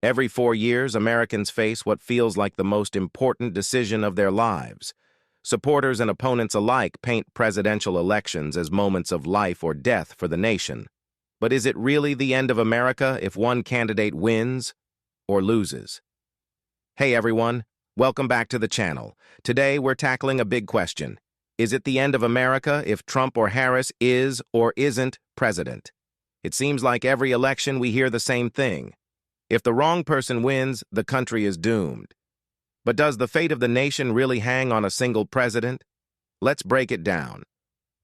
Every 4 years, Americans face what feels like the most important decision of their lives. Supporters and opponents alike paint presidential elections as moments of life or death for the nation. But is it really the end of America if one candidate wins or loses? Hey everyone, welcome back to the channel. Today we're tackling a big question. Is it the end of America if Trump or Harris is or isn't president? It seems like every election we hear the same thing. If the wrong person wins, the country is doomed. But does the fate of the nation really hang on a single president? Let's break it down.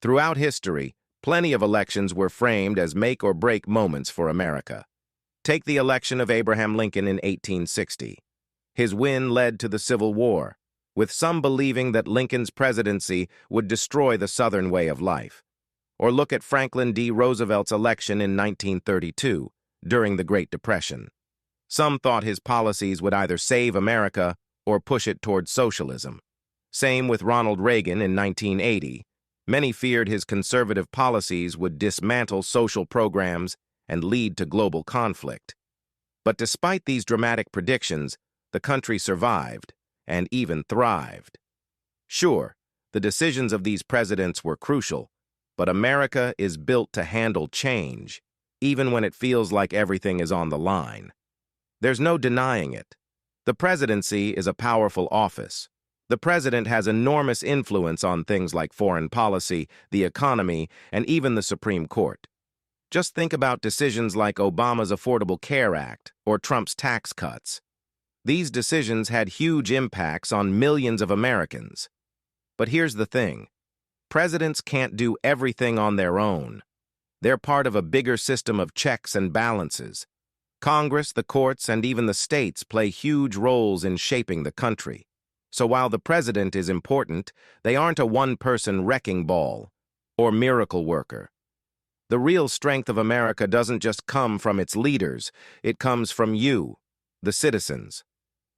Throughout history, plenty of elections were framed as make-or-break moments for America. Take the election of Abraham Lincoln in 1860. His win led to the Civil War, with some believing that Lincoln's presidency would destroy the Southern way of life. Or look at Franklin D. Roosevelt's election in 1932, during the Great Depression. Some thought his policies would either save America or push it towards socialism. Same with Ronald Reagan in 1980. Many feared his conservative policies would dismantle social programs and lead to global conflict. But despite these dramatic predictions, the country survived and even thrived. Sure, the decisions of these presidents were crucial, but America is built to handle change, even when it feels like everything is on the line. There's no denying it. The presidency is a powerful office. The president has enormous influence on things like foreign policy, the economy, and even the Supreme Court. Just think about decisions like Obama's Affordable Care Act or Trump's tax cuts. These decisions had huge impacts on millions of Americans. But here's the thing. Presidents can't do everything on their own. They're part of a bigger system of checks and balances. Congress, the courts, and even the states play huge roles in shaping the country. So while the president is important, they aren't a one-person wrecking ball or miracle worker. The real strength of America doesn't just come from its leaders, it comes from you, the citizens.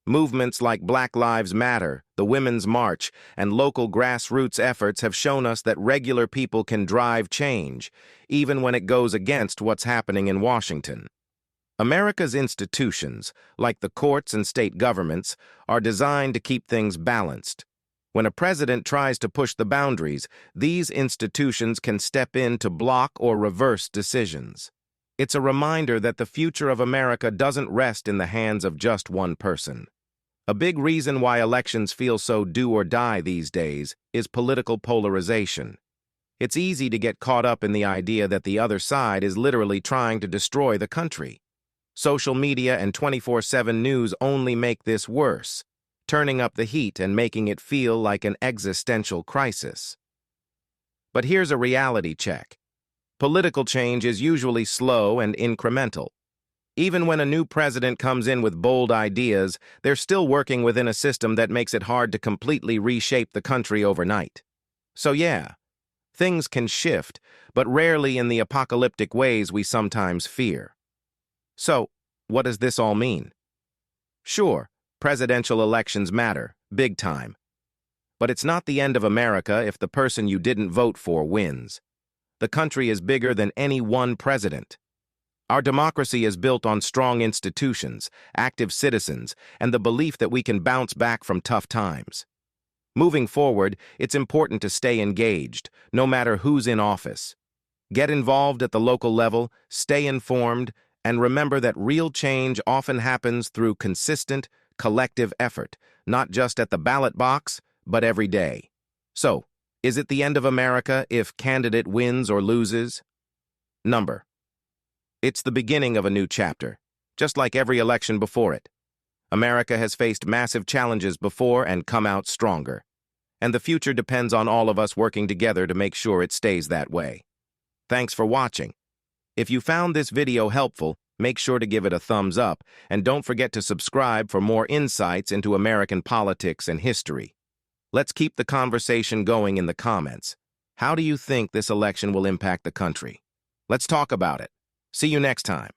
Movements like Black Lives Matter, the Women's March, and local grassroots efforts have shown us that regular people can drive change, even when it goes against what's happening in Washington. America's institutions, like the courts and state governments, are designed to keep things balanced. When a president tries to push the boundaries, these institutions can step in to block or reverse decisions. It's a reminder that the future of America doesn't rest in the hands of just one person. A big reason why elections feel so do or die these days is political polarization. It's easy to get caught up in the idea that the other side is literally trying to destroy the country. Social media and 24/7 news only make this worse, turning up the heat and making it feel like an existential crisis. But here's a reality check. Political change is usually slow and incremental. Even when a new president comes in with bold ideas, they're still working within a system that makes it hard to completely reshape the country overnight. So yeah, things can shift, but rarely in the apocalyptic ways we sometimes fear. So, what does this all mean? Sure, presidential elections matter, big time. But it's not the end of America if the person you didn't vote for wins. The country is bigger than any one president. Our democracy is built on strong institutions, active citizens, and the belief that we can bounce back from tough times. Moving forward, it's important to stay engaged, no matter who's in office. Get involved at the local level, stay informed, and remember that real change often happens through consistent, collective effort, not just at the ballot box, but every day. So, is it the end of America if candidate wins or loses? Number. It's the beginning of a new chapter, just like every election before it. America has faced massive challenges before and come out stronger. And the future depends on all of us working together to make sure it stays that way. Thanks for watching. If you found this video helpful, make sure to give it a thumbs up, and don't forget to subscribe for more insights into American politics and history. Let's keep the conversation going in the comments. How do you think this election will impact the country? Let's talk about it. See you next time.